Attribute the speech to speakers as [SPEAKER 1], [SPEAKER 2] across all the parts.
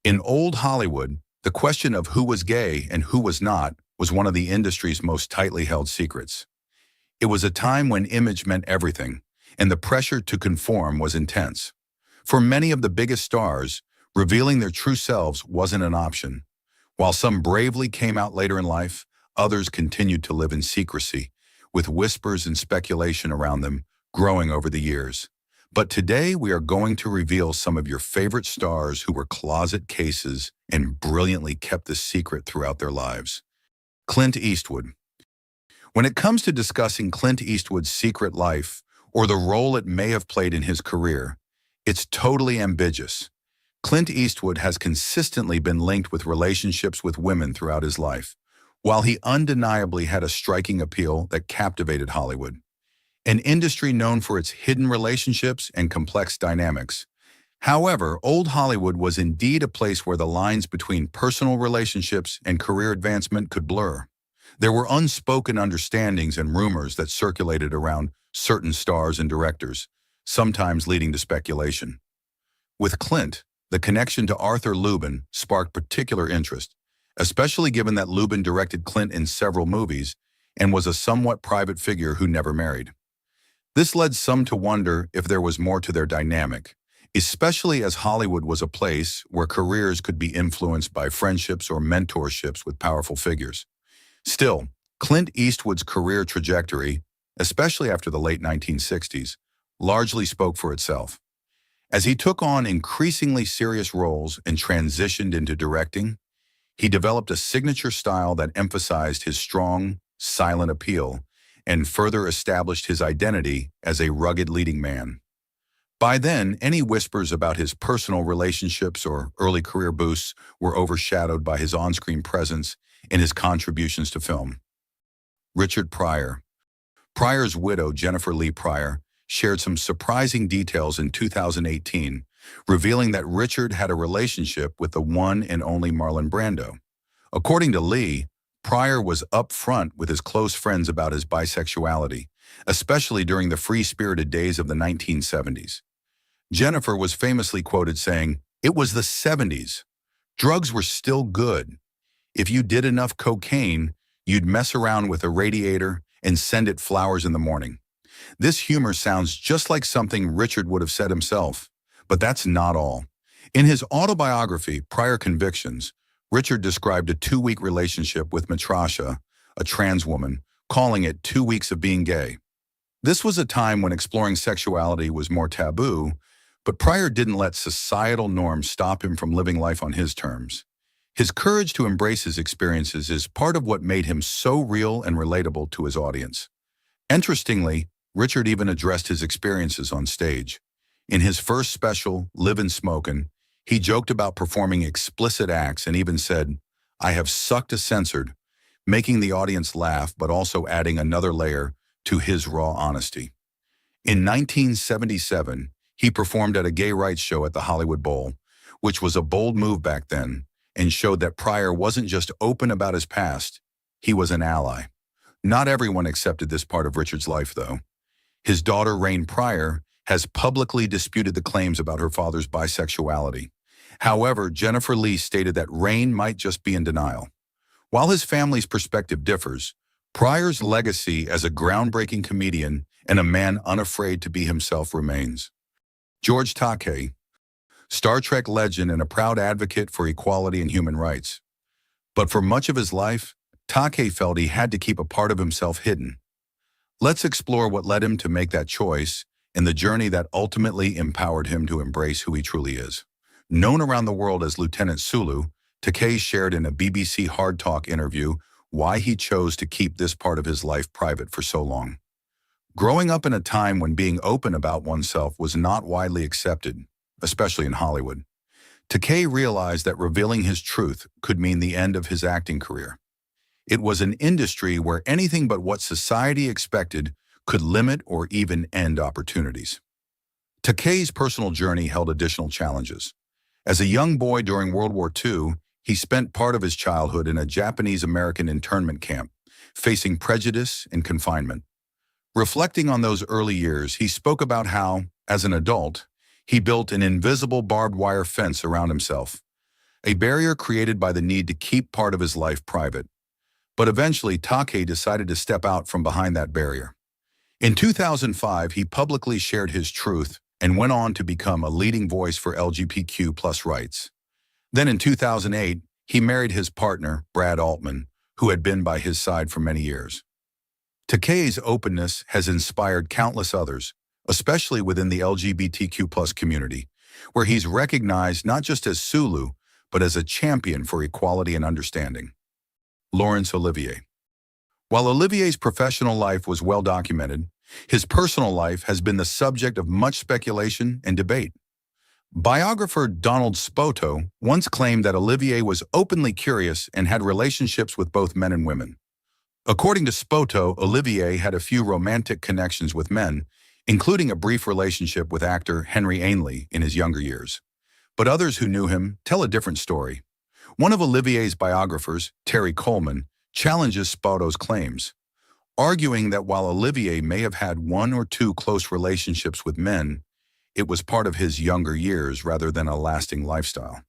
[SPEAKER 1] In old Hollywood, the question of who was gay and who was not was one of the industry's most tightly held secrets. It was a time when image meant everything, and the pressure to conform was intense. For many of the biggest stars, revealing their true selves wasn't an option. While some bravely came out later in life, others continued to live in secrecy, with whispers and speculation around them growing over the years. But today we are going to reveal some of your favorite stars who were closet cases and brilliantly kept the secret throughout their lives. Clint Eastwood. When it comes to discussing Clint Eastwood's secret life or the role it may have played in his career, it's totally ambiguous. Clint Eastwood has consistently been linked with relationships with women throughout his life, while he undeniably had a striking appeal that captivated Hollywood. An industry known for its hidden relationships and complex dynamics. However, old Hollywood was indeed a place where the lines between personal relationships and career advancement could blur. There were unspoken understandings and rumors that circulated around certain stars and directors, sometimes leading to speculation. With Clint, the connection to Arthur Lubin sparked particular interest, especially given that Lubin directed Clint in several movies and was a somewhat private figure who never married. This led some to wonder if there was more to their dynamic, especially as Hollywood was a place where careers could be influenced by friendships or mentorships with powerful figures. Still, Clint Eastwood's career trajectory, especially after the late 1960s, largely spoke for itself. As he took on increasingly serious roles and transitioned into directing, he developed a signature style that emphasized his strong, silent appeal and further established his identity as a rugged leading man. By then, any whispers about his personal relationships or early career boosts were overshadowed by his on-screen presence and his contributions to film. Richard Pryor. Pryor's widow, Jennifer Lee Pryor, shared some surprising details in 2018, revealing that Richard had a relationship with the one and only Marlon Brando. According to Lee, Pryor was upfront with his close friends about his bisexuality, especially during the free-spirited days of the 1970s. Jennifer was famously quoted saying, "It was the 70s. Drugs were still good. If you did enough cocaine, you'd mess around with a radiator and send it flowers in the morning." This humor sounds just like something Richard would have said himself, but that's not all. In his autobiography, Prior Convictions, Richard described a 2-week relationship with Matrasha, a trans woman, calling it 2 weeks of being gay. This was a time when exploring sexuality was more taboo, but Pryor didn't let societal norms stop him from living life on his terms. His courage to embrace his experiences is part of what made him so real and relatable to his audience. Interestingly, Richard even addressed his experiences on stage. In his first special, Livin' Smokin', he joked about performing explicit acts and even said, "I have sucked a censored," making the audience laugh but also adding another layer to his raw honesty. In 1977, he performed at a gay rights show at the Hollywood Bowl, which was a bold move back then and showed that Pryor wasn't just open about his past, he was an ally. Not everyone accepted this part of Richard's life, though. His daughter, Rain Pryor, has publicly disputed the claims about her father's bisexuality. However, Jennifer Lee stated that Rain might just be in denial. While his family's perspective differs, Pryor's legacy as a groundbreaking comedian and a man unafraid to be himself remains. George Takei, Star Trek legend and a proud advocate for equality and human rights. But for much of his life, Takei felt he had to keep a part of himself hidden. Let's explore what led him to make that choice and the journey that ultimately empowered him to embrace who he truly is. Known around the world as Lieutenant Sulu, Takei shared in a BBC Hard Talk interview why he chose to keep this part of his life private for so long. Growing up in a time when being open about oneself was not widely accepted, especially in Hollywood, Takei realized that revealing his truth could mean the end of his acting career. It was an industry where anything but what society expected could limit or even end opportunities. Takei's personal journey held additional challenges. As a young boy during World War II, he spent part of his childhood in a Japanese-American internment camp, facing prejudice and confinement. Reflecting on those early years, he spoke about how, as an adult, he built an invisible barbed wire fence around himself. a barrier created by the need to keep part of his life private. But eventually, Takei decided to step out from behind that barrier. In 2005, he publicly shared his truth and went on to become a leading voice for LGBTQ+ rights. Then in 2008, he married his partner, Brad Altman, who had been by his side for many years. Takei's openness has inspired countless others, especially within the LGBTQ+ community, where he's recognized not just as Sulu, but as a champion for equality and understanding. Laurence Olivier. While Olivier's professional life was well documented, his personal life has been the subject of much speculation and debate. Biographer Donald Spoto once claimed that Olivier was openly curious and had relationships with both men and women. According to Spoto, Olivier had a few romantic connections with men, including a brief relationship with actor Henry Ainley in his younger years. But others who knew him tell a different story. One of Olivier's biographers, Terry Coleman, challenges Spoto's claims, arguing that while Olivier may have had one or two close relationships with men, it was part of his younger years rather than a lasting lifestyle.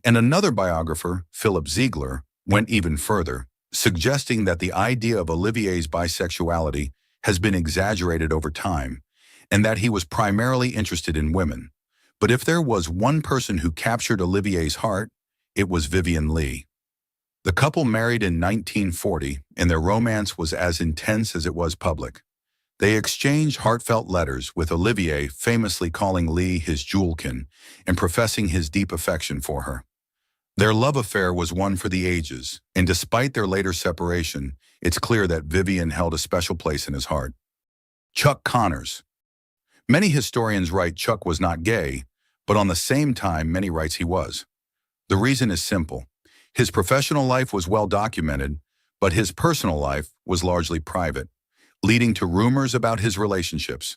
[SPEAKER 1] And another biographer, Philip Ziegler, went even further, suggesting that the idea of Olivier's bisexuality has been exaggerated over time, and that he was primarily interested in women. But if there was one person who captured Olivier's heart, it was Vivien Leigh. The couple married in 1940, and their romance was as intense as it was public. They exchanged heartfelt letters, with Olivier famously calling Leigh his jewelkin and professing his deep affection for her. Their love affair was one for the ages, and despite their later separation, it's clear that Vivien held a special place in his heart. Chuck Connors. Many historians write Chuck was not gay, but on the same time many writes he was. The reason is simple. His professional life was well documented, but his personal life was largely private, leading to rumors about his relationships.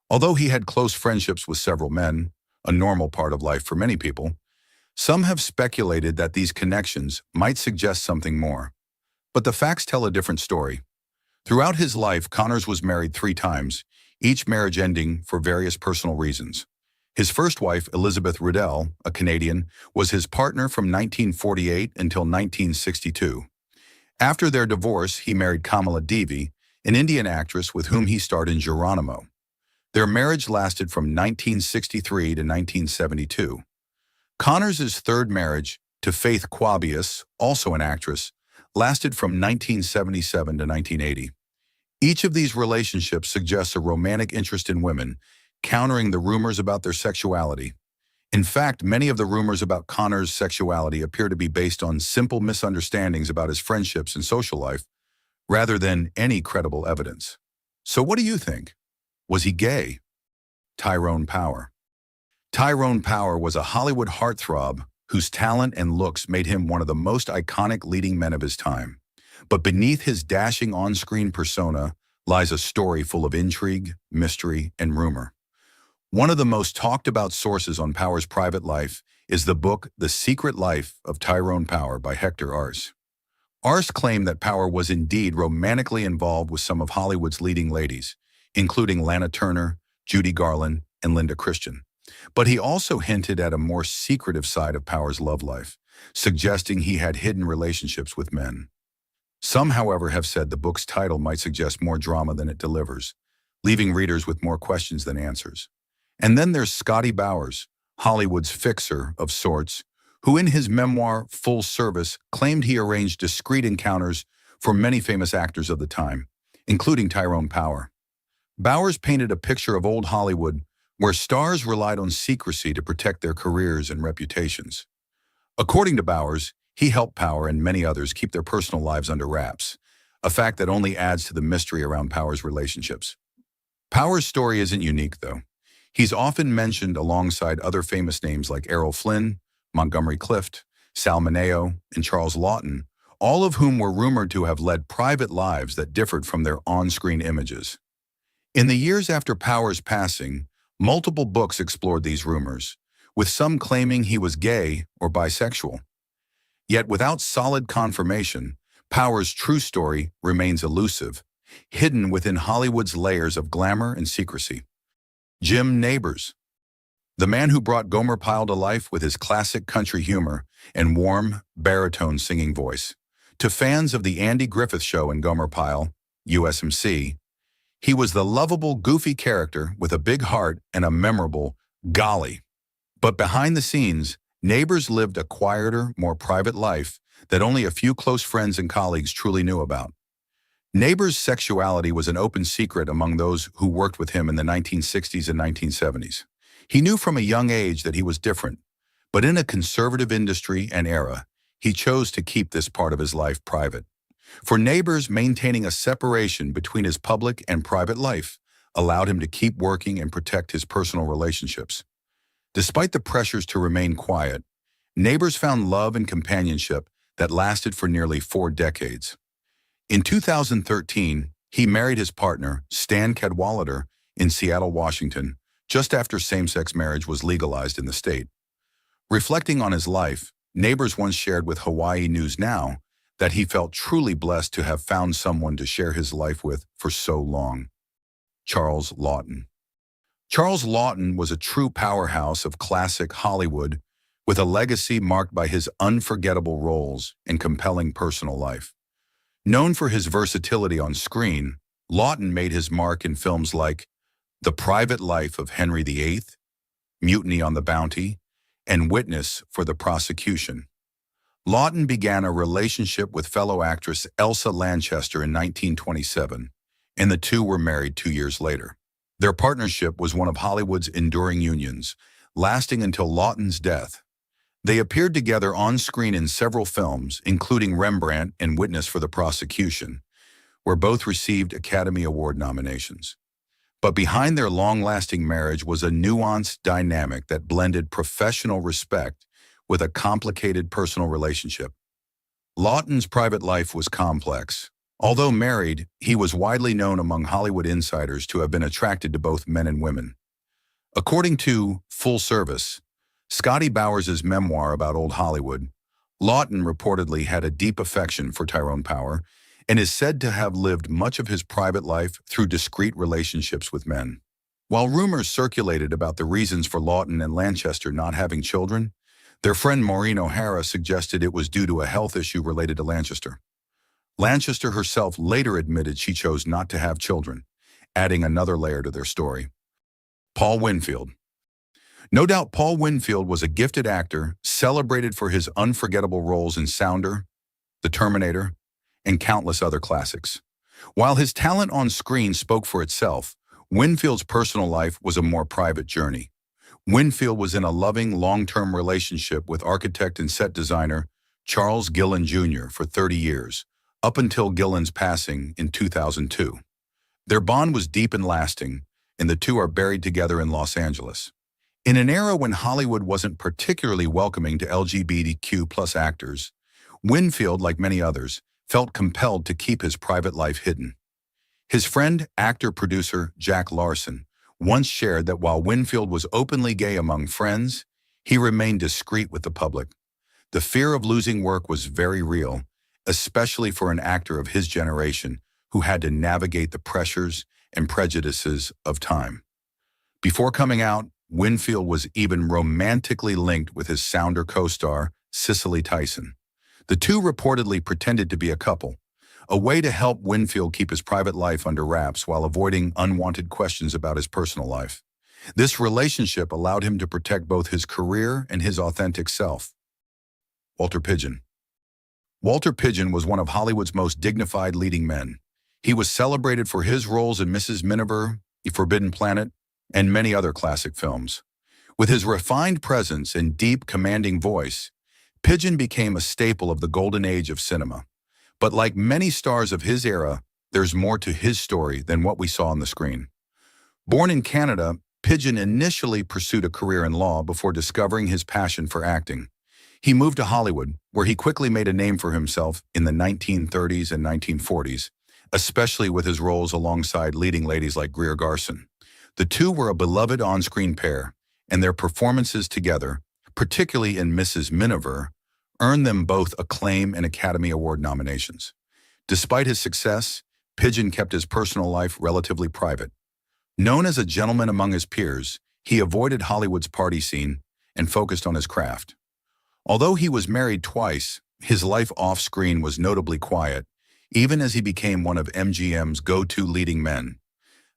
[SPEAKER 1] Although he had close friendships with several men, a normal part of life for many people, some have speculated that these connections might suggest something more. But the facts tell a different story. Throughout his life, Connors was married 3 times, each marriage ending for various personal reasons. His first wife, Elizabeth Riddell, a Canadian, was his partner from 1948 until 1962. After their divorce, he married Kamala Devi, an Indian actress with whom he starred in Geronimo. Their marriage lasted from 1963 to 1972. Connors' third marriage, to Faith Quabius, also an actress, lasted from 1977 to 1980. Each of these relationships suggests a romantic interest in women, countering the rumors about their sexuality. In fact, many of the rumors about Connors' sexuality appear to be based on simple misunderstandings about his friendships and social life, rather than any credible evidence. So what do you think? Was he gay? Tyrone Power. Tyrone Power was a Hollywood heartthrob whose talent and looks made him one of the most iconic leading men of his time. But beneath his dashing on-screen persona lies a story full of intrigue, mystery, and rumor. One of the most talked-about sources on Power's private life is the book The Secret Life of Tyrone Power by Hector Arce. Arce claimed that Power was indeed romantically involved with some of Hollywood's leading ladies, including Lana Turner, Judy Garland, and Linda Christian. But he also hinted at a more secretive side of Power's love life, suggesting he had hidden relationships with men. Some, however, have said the book's title might suggest more drama than it delivers, leaving readers with more questions than answers. And then there's Scotty Bowers, Hollywood's fixer of sorts, who in his memoir, Full Service, claimed he arranged discreet encounters for many famous actors of the time, including Tyrone Power. Bowers painted a picture of old Hollywood where stars relied on secrecy to protect their careers and reputations. According to Bowers, he helped Power and many others keep their personal lives under wraps, a fact that only adds to the mystery around Power's relationships. Power's story isn't unique, though. He's often mentioned alongside other famous names like Errol Flynn, Montgomery Clift, Sal Mineo, and Charles Laughton, all of whom were rumored to have led private lives that differed from their on-screen images. In the years after Power's passing, multiple books explored these rumors, with some claiming he was gay or bisexual. Yet without solid confirmation, Power's true story remains elusive, hidden within Hollywood's layers of glamour and secrecy. Jim Nabors. the man who brought Gomer Pyle to life with his classic country humor and warm, baritone singing voice. To fans of The Andy Griffith Show and Gomer Pyle, USMC, he was the lovable, goofy character with a big heart and a memorable golly. But behind the scenes, Nabors lived a quieter, more private life that only a few close friends and colleagues truly knew about. Nabors' sexuality was an open secret among those who worked with him in the 1960s and 1970s. He knew from a young age that he was different, but in a conservative industry and era, he chose to keep this part of his life private. For Nabors, maintaining a separation between his public and private life allowed him to keep working and protect his personal relationships. Despite the pressures to remain quiet, Nabors found love and companionship that lasted for nearly 4 decades. In 2013, he married his partner, Stan Cadwallader, in Seattle, Washington, just after same-sex marriage was legalized in the state. Reflecting on his life, Nabors once shared with Hawaii News Now that he felt truly blessed to have found someone to share his life with for so long. Charles Laughton. Charles Laughton was a true powerhouse of classic Hollywood, with a legacy marked by his unforgettable roles and compelling personal life. Known for his versatility on screen, Laughton made his mark in films like The Private Life of Henry VIII, Mutiny on the Bounty, and Witness for the Prosecution. Laughton began a relationship with fellow actress Elsa Lanchester in 1927, and the two were married 2 years later. Their partnership was one of Hollywood's enduring unions, lasting until Laughton's death. They appeared together on screen in several films, including Rembrandt and Witness for the Prosecution, where both received Academy Award nominations. But behind their long-lasting marriage was a nuanced dynamic that blended professional respect with a complicated personal relationship. Laughton's private life was complex. Although married, he was widely known among Hollywood insiders to have been attracted to both men and women. According to Full Service, Scotty Bowers' memoir about old Hollywood, Laughton reportedly had a deep affection for Tyrone Power and is said to have lived much of his private life through discreet relationships with men. While rumors circulated about the reasons for Laughton and Lanchester not having children, their friend Maureen O'Hara suggested it was due to a health issue related to Lanchester. Lanchester herself later admitted she chose not to have children, adding another layer to their story. Paul Winfield. No doubt Paul Winfield was a gifted actor, celebrated for his unforgettable roles in Sounder, The Terminator, and countless other classics. While his talent on screen spoke for itself, Winfield's personal life was a more private journey. Winfield was in a loving, long-term relationship with architect and set designer Charles Gillen Jr. for 30 years, up until Gillen's passing in 2002. Their bond was deep and lasting, and the two are buried together in Los Angeles. In an era when Hollywood wasn't particularly welcoming to LGBTQ+ actors, Winfield, like many others, felt compelled to keep his private life hidden. His friend, actor-producer Jack Larson, once shared that while Winfield was openly gay among friends, he remained discreet with the public. The fear of losing work was very real, especially for an actor of his generation who had to navigate the pressures and prejudices of time. Before coming out, Winfield was even romantically linked with his Sounder co-star, Cicely Tyson. The two reportedly pretended to be a couple, a way to help Winfield keep his private life under wraps while avoiding unwanted questions about his personal life. This relationship allowed him to protect both his career and his authentic self. Walter Pidgeon. Walter Pidgeon was one of Hollywood's most dignified leading men. He was celebrated for his roles in Mrs. Miniver, The Forbidden Planet, and many other classic films. With his refined presence and deep, commanding voice, Pidgeon became a staple of the golden age of cinema. But like many stars of his era, there's more to his story than what we saw on the screen. Born in Canada, Pidgeon initially pursued a career in law before discovering his passion for acting. He moved to Hollywood, where he quickly made a name for himself in the 1930s and 1940s, especially with his roles alongside leading ladies like Greer Garson. The two were a beloved on-screen pair, and their performances together, particularly in Mrs. Miniver, earned them both acclaim and Academy Award nominations. Despite his success, Pidgeon kept his personal life relatively private. Known as a gentleman among his peers, He avoided Hollywood's party scene and focused on his craft. Although he was married twice, his life off-screen was notably quiet, even as he became one of MGM's go-to leading men.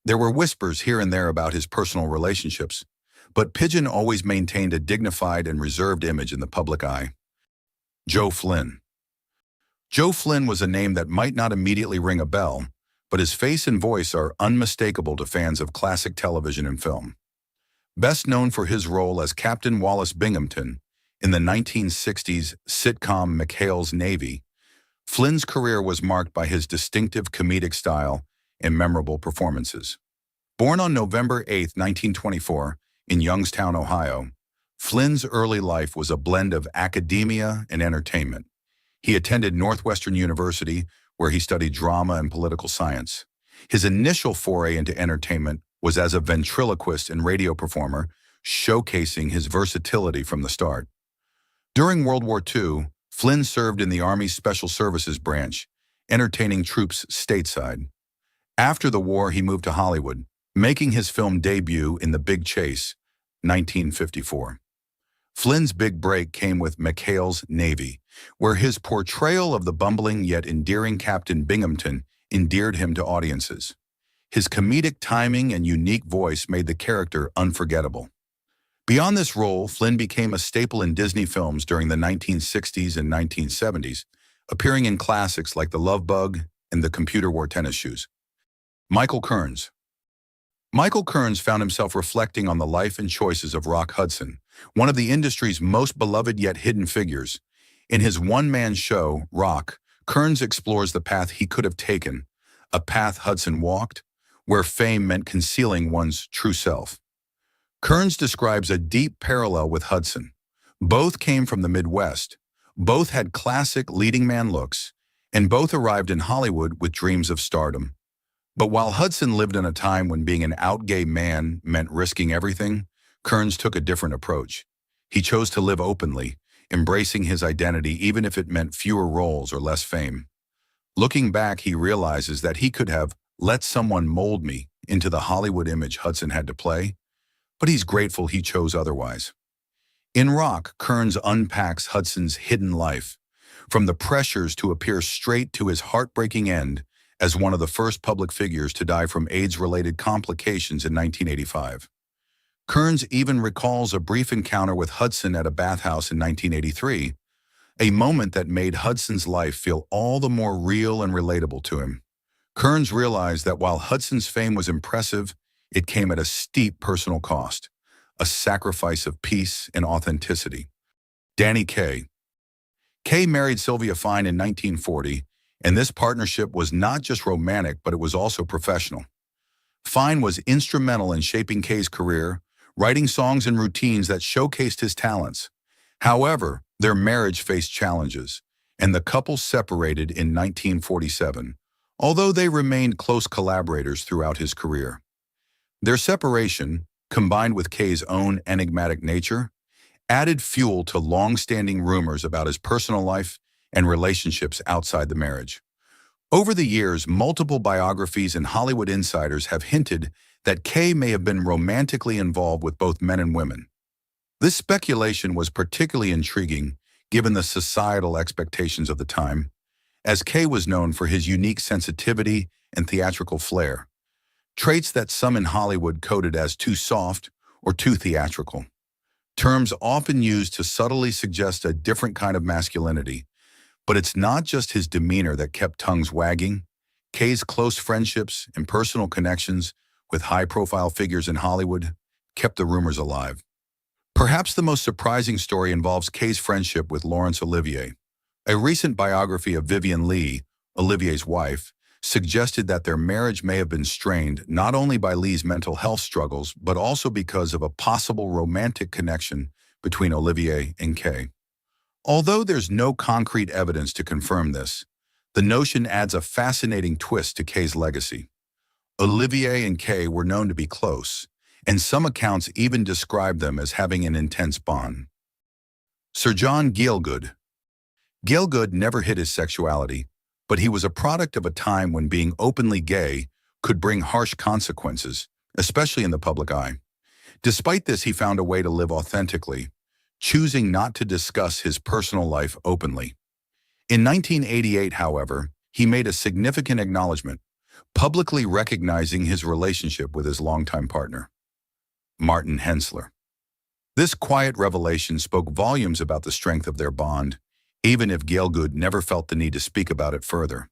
[SPEAKER 1] There were whispers here and there about his personal relationships, but Pidgeon always maintained a dignified and reserved image in the public eye. Joe Flynn. Joe Flynn was a name that might not immediately ring a bell, but his face and voice are unmistakable to fans of classic television and film. Best known for his role as Captain Wallace Binghamton in the 1960s sitcom McHale's Navy, Flynn's career was marked by his distinctive comedic style and memorable performances. Born on November 8, 1924, in Youngstown, Ohio, Flynn's early life was a blend of academia and entertainment. He attended Northwestern University, where he studied drama and political science. His initial foray into entertainment was as a ventriloquist and radio performer, showcasing his versatility from the start. During World War II, Flynn served in the Army's Special Services branch, entertaining troops stateside. After the war, he moved to Hollywood, making his film debut in The Big Chase, 1954. Flynn's big break came with McHale's Navy, where his portrayal of the bumbling yet endearing Captain Binghamton endeared him to audiences. His comedic timing and unique voice made the character unforgettable. Beyond this role, Flynn became a staple in Disney films during the 1960s and 1970s, appearing in classics like The Love Bug and The Computer Wore Tennis Shoes. Michael Kearns. Michael Kearns found himself reflecting on the life and choices of Rock Hudson, one of the industry's most beloved yet hidden figures. In his one-man show, Rock, Kearns explores the path he could have taken, a path Hudson walked, where fame meant concealing one's true self. Kearns describes a deep parallel with Hudson. Both came from the Midwest, both had classic leading man looks, and both arrived in Hollywood with dreams of stardom. But while Hudson lived in a time when being an out-gay man meant risking everything, Kearns took a different approach. He chose to live openly, embracing his identity even if it meant fewer roles or less fame. Looking back, he realizes that he could have let someone mold me into the Hollywood image Hudson had to play, but he's grateful he chose otherwise. In Rock, Kearns unpacks Hudson's hidden life, from the pressures to appear straight to his heartbreaking end as one of the first public figures to die from AIDS-related complications in 1985. Kearns even recalls a brief encounter with Hudson at a bathhouse in 1983, a moment that made Hudson's life feel all the more real and relatable to him. Kearns realized that while Hudson's fame was impressive, it came at a steep personal cost, a sacrifice of peace and authenticity. Danny Kaye. Kaye married Sylvia Fine in 1940, and this partnership was not just romantic, but it was also professional. Fine was instrumental in shaping Kaye's career, writing songs and routines that showcased his talents. However, their marriage faced challenges, and the couple separated in 1947, although they remained close collaborators throughout his career. Their separation, combined with Kaye's own enigmatic nature, added fuel to long-standing rumors about his personal life and relationships outside the marriage. Over the years, multiple biographies and Hollywood insiders have hinted that Kaye may have been romantically involved with both men and women. This speculation was particularly intriguing given the societal expectations of the time, as Kaye was known for his unique sensitivity and theatrical flair, traits that some in Hollywood coded as too soft or too theatrical. Terms often used to subtly suggest a different kind of masculinity. But it's not just his demeanor that kept tongues wagging. Kaye's close friendships and personal connections with high-profile figures in Hollywood kept the rumors alive. Perhaps the most surprising story involves Kaye's friendship with Laurence Olivier. A recent biography of Vivien Leigh, Olivier's wife, suggested that their marriage may have been strained not only by Leigh's mental health struggles, but also because of a possible romantic connection between Olivier and Kaye. Although there's no concrete evidence to confirm this, the notion adds a fascinating twist to Kaye's legacy. Olivier and Kaye were known to be close, and some accounts even describe them as having an intense bond. Sir John Gielgud. Gielgud never hid his sexuality, but he was a product of a time when being openly gay could bring harsh consequences, especially in the public eye. Despite this, he found a way to live authentically, choosing not to discuss his personal life openly. In 1988, however, he made a significant acknowledgement, publicly recognizing his relationship with his longtime partner, Martin Hensler. This quiet revelation spoke volumes about the strength of their bond, even if Gielgud never felt the need to speak about it further.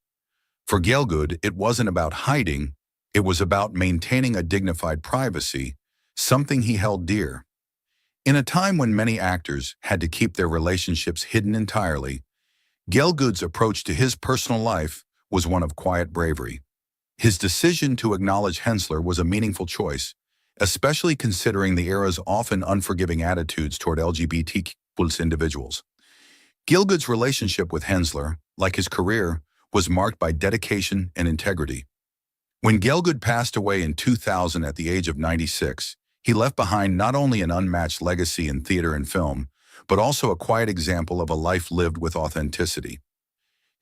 [SPEAKER 1] For Gielgud, it wasn't about hiding, it was about maintaining a dignified privacy, something he held dear. In a time when many actors had to keep their relationships hidden entirely, Gielgud's approach to his personal life was one of quiet bravery. His decision to acknowledge Hensler was a meaningful choice, especially considering the era's often unforgiving attitudes toward LGBTQ individuals. Gielgud's relationship with Hensler, like his career, was marked by dedication and integrity. When Gielgud passed away in 2000 at the age of 96, he left behind not only an unmatched legacy in theater and film, but also a quiet example of a life lived with authenticity.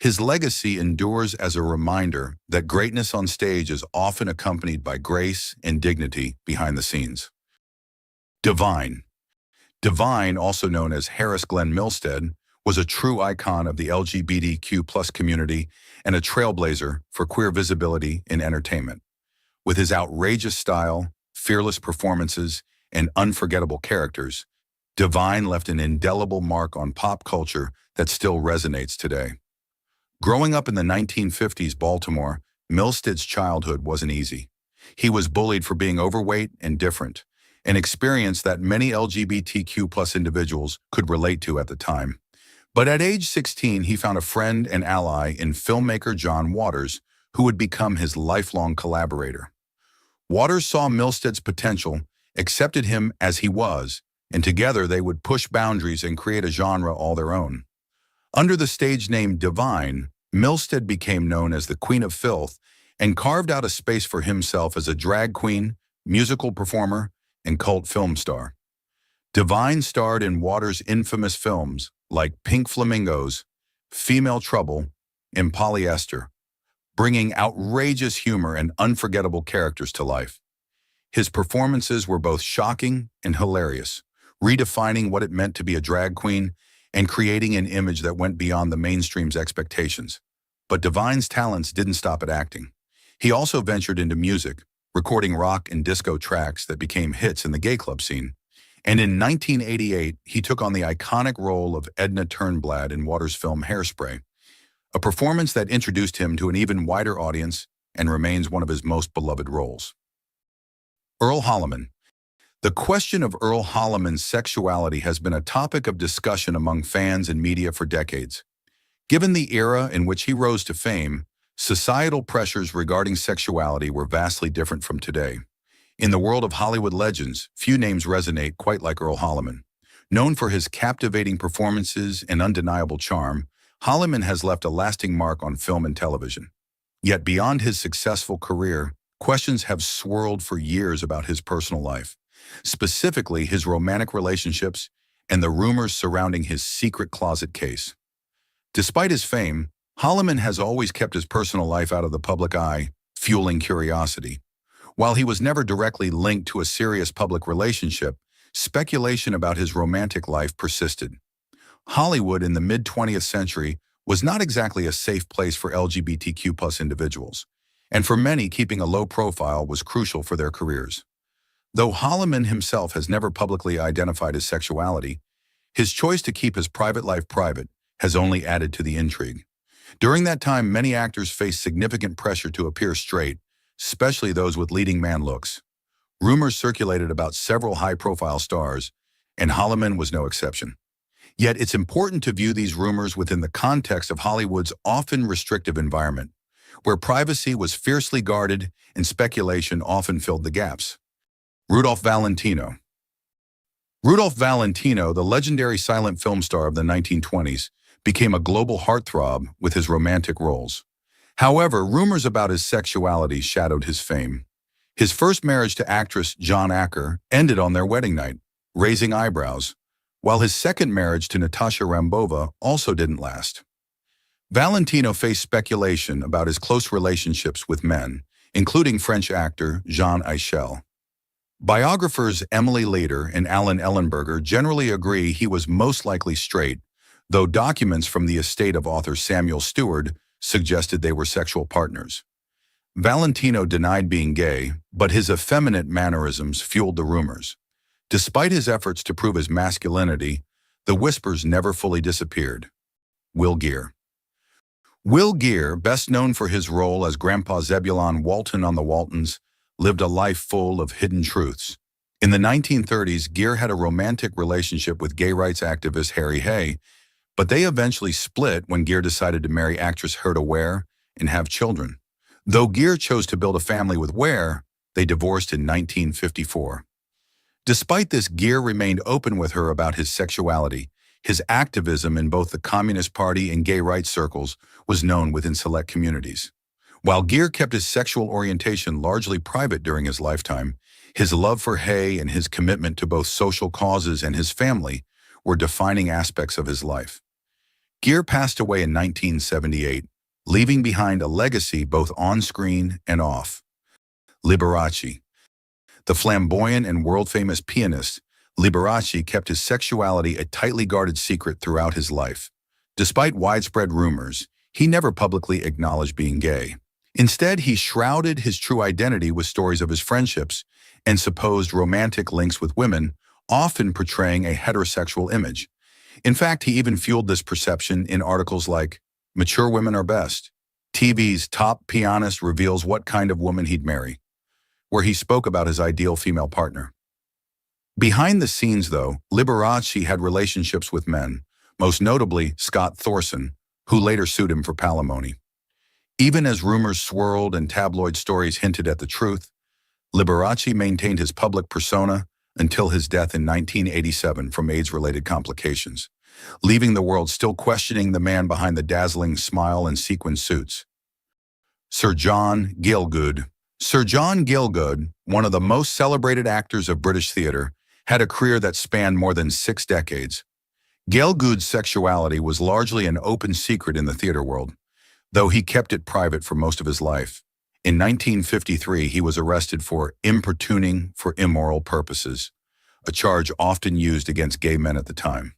[SPEAKER 1] His legacy endures as a reminder that greatness on stage is often accompanied by grace and dignity behind the scenes. Divine. Divine, also known as Harris Glenn Milstead, was a true icon of the LGBTQ+ community and a trailblazer for queer visibility in entertainment. With his outrageous style, fearless performances, and unforgettable characters, Divine left an indelible mark on pop culture that still resonates today. Growing up in the 1950s Baltimore, Milstead's childhood wasn't easy. He was bullied for being overweight and different, an experience that many LGBTQ+ individuals could relate to at the time. But at age 16, he found a friend and ally in filmmaker John Waters, who would become his lifelong collaborator. Waters saw Milstead's potential, accepted him as he was, and together they would push boundaries and create a genre all their own. Under the stage name Divine, Milstead became known as the Queen of Filth and carved out a space for himself as a drag queen, musical performer, and cult film star. Divine starred in Waters' infamous films like Pink Flamingos, Female Trouble, and Polyester, bringing outrageous humor and unforgettable characters to life. His performances were both shocking and hilarious, redefining what it meant to be a drag queen and creating an image that went beyond the mainstream's expectations. But Divine's talents didn't stop at acting. He also ventured into music, recording rock and disco tracks that became hits in the gay club scene. And in 1988, he took on the iconic role of Edna Turnblad in Waters' film Hairspray, a performance that introduced him to an even wider audience and remains one of his most beloved roles. Earl Holliman. The question of Earl Holliman's sexuality has been a topic of discussion among fans and media for decades. Given the era in which he rose to fame, societal pressures regarding sexuality were vastly different from today. In the world of Hollywood legends, few names resonate quite like Earl Holliman. Known for his captivating performances and undeniable charm, Holliman has left a lasting mark on film and television. Yet beyond his successful career, questions have swirled for years about his personal life, specifically his romantic relationships and the rumors surrounding his secret closet case. Despite his fame, Holliman has always kept his personal life out of the public eye, fueling curiosity. While he was never directly linked to a serious public relationship, speculation about his romantic life persisted. Hollywood in the mid-20th century was not exactly a safe place for LGBTQ+ individuals, and for many, keeping a low profile was crucial for their careers. Though Holliman himself has never publicly identified his sexuality, his choice to keep his private life private has only added to the intrigue. During that time, many actors faced significant pressure to appear straight, especially those with leading man looks. Rumors circulated about several high-profile stars, and Holliman was no exception. Yet it's important to view these rumors within the context of Hollywood's often restrictive environment, where privacy was fiercely guarded and speculation often filled the gaps. Rudolph Valentino. Rudolph Valentino, the legendary silent film star of the 1920s, became a global heartthrob with his romantic roles. However, rumors about his sexuality shadowed his fame. His first marriage to actress John Acker ended on their wedding night, raising eyebrows, while his second marriage to Natasha Rambova also didn't last. Valentino faced speculation about his close relationships with men, including French actor Jean Eichel. Biographers Emily Leader and Alan Ellenberger generally agree he was most likely straight, though documents from the estate of author Samuel Stewart suggested they were sexual partners. Valentino denied being gay, but his effeminate mannerisms fueled the rumors. Despite his efforts to prove his masculinity, the whispers never fully disappeared. Will Geer. Will Geer, best known for his role as Grandpa Zebulon Walton on The Waltons, lived a life full of hidden truths. In the 1930s, Geer had a romantic relationship with gay rights activist Harry Hay, but they eventually split when Geer decided to marry actress Herta Ware and have children. Though Geer chose to build a family with Ware, they divorced in 1954. Despite this, Geer remained open with her about his sexuality. His activism in both the Communist Party and gay rights circles was known within select communities. While Geer kept his sexual orientation largely private during his lifetime, his love for Hay and his commitment to both social causes and his family were defining aspects of his life. Geer passed away in 1978, leaving behind a legacy both on-screen and off. Liberace. The flamboyant and world-famous pianist, Liberace kept his sexuality a tightly guarded secret throughout his life. Despite widespread rumors, he never publicly acknowledged being gay. Instead, he shrouded his true identity with stories of his friendships and supposed romantic links with women, often portraying a heterosexual image. In fact, he even fueled this perception in articles like "Mature Women Are Best," TV's Top Pianist Reveals What Kind of Woman He'd Marry, where he spoke about his ideal female partner. Behind the scenes, though, Liberace had relationships with men, most notably Scott Thorson, who later sued him for palimony. Even as rumors swirled and tabloid stories hinted at the truth, Liberace maintained his public persona until his death in 1987 from AIDS-related complications, leaving the world still questioning the man behind the dazzling smile and sequin suits. Sir John Gielgud. Sir John Gielgud, one of the most celebrated actors of British theatre, had a career that spanned more than 6 decades. Gielgud's sexuality was largely an open secret in the theatre world, though he kept it private for most of his life. In 1953, he was arrested for importuning for immoral purposes, a charge often used against gay men at the time.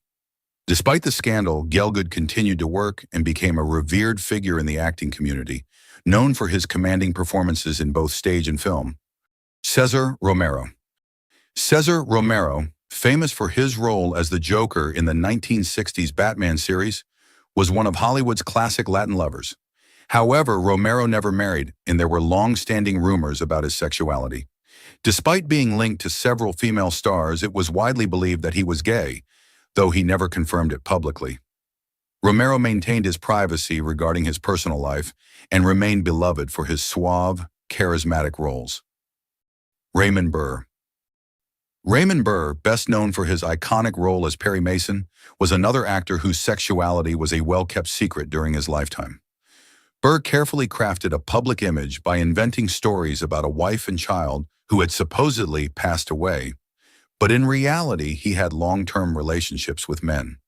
[SPEAKER 1] Despite the scandal, Gielgud continued to work and became a revered figure in the acting community, known for his commanding performances in both stage and film. Cesar Romero. Cesar Romero, famous for his role as the Joker in the 1960s Batman series, was one of Hollywood's classic Latin lovers. However, Romero never married, and there were long-standing rumors about his sexuality. Despite being linked to several female stars, it was widely believed that he was gay, though he never confirmed it publicly. Romero maintained his privacy regarding his personal life and remained beloved for his suave, charismatic roles. Raymond Burr. Raymond Burr, best known for his iconic role as Perry Mason, was another actor whose sexuality was a well-kept secret during his lifetime. Burr carefully crafted a public image by inventing stories about a wife and child who had supposedly passed away, but in reality he had long-term relationships with men.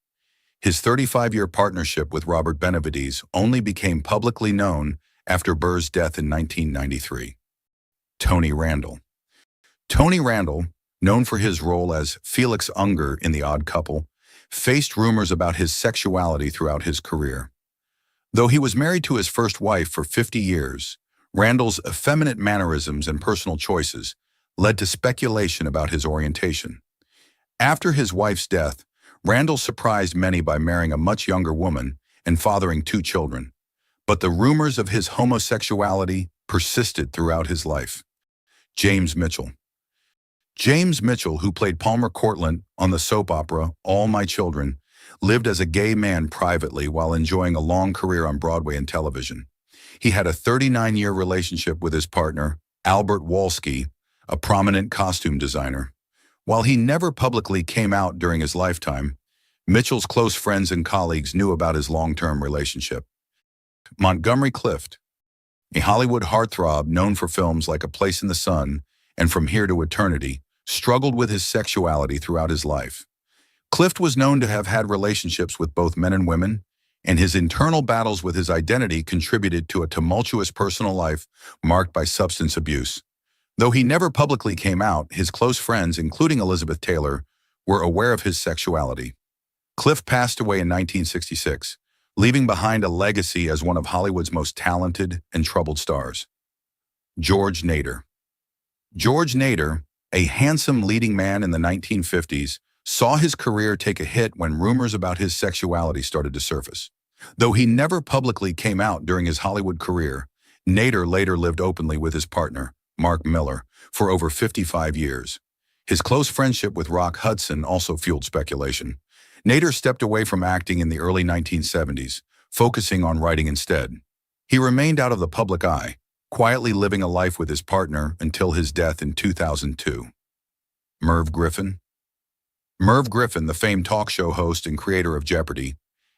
[SPEAKER 1] His 35-year partnership with Robert Benavides only became publicly known after Burr's death in 1993. Tony Randall. Tony Randall, known for his role as Felix Unger in The Odd Couple, faced rumors about his sexuality throughout his career. Though he was married to his first wife for 50 years, Randall's effeminate mannerisms and personal choices led to speculation about his orientation. After his wife's death, Randall surprised many by marrying a much younger woman and fathering 2 children, but the rumors of his homosexuality persisted throughout his life. James Mitchell. James Mitchell, who played Palmer Courtland on the soap opera All My Children, lived as a gay man privately while enjoying a long career on Broadway and television. He had a 39-year relationship with his partner, Albert Wolski, a prominent costume designer. While he never publicly came out during his lifetime, Mitchell's close friends and colleagues knew about his long-term relationship. Montgomery Clift. A Hollywood heartthrob known for films like A Place in the Sun and From Here to Eternity, struggled with his sexuality throughout his life. Clift was known to have had relationships with both men and women, and his internal battles with his identity contributed to a tumultuous personal life marked by substance abuse. Though he never publicly came out, his close friends, including Elizabeth Taylor, were aware of his sexuality. Clift passed away in 1966, leaving behind a legacy as one of Hollywood's most talented and troubled stars. George Nader. George Nader, a handsome leading man in the 1950s, saw his career take a hit when rumors about his sexuality started to surface. Though he never publicly came out during his Hollywood career, Nader later lived openly with his partner, Mark Miller, for over 55 years. His close friendship with Rock Hudson also fueled speculation. Nader stepped away from acting in the early 1970s, focusing on writing instead. He remained out of the public eye, quietly living a life with his partner until his death in 2002. Merv Griffin. Merv Griffin, the famed talk show host and creator of Jeopardy!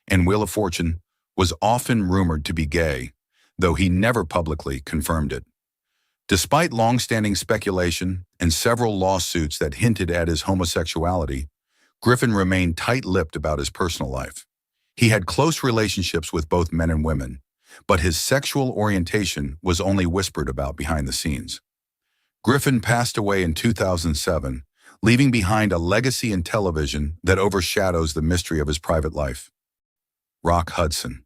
[SPEAKER 1] And Wheel of Fortune, was often rumored to be gay, though he never publicly confirmed it. Despite long-standing speculation and several lawsuits that hinted at his homosexuality, Griffin remained tight-lipped about his personal life. He had close relationships with both men and women, but his sexual orientation was only whispered about behind the scenes. Griffin passed away in 2007, leaving behind a legacy in television that overshadows the mystery of his private life. Rock Hudson.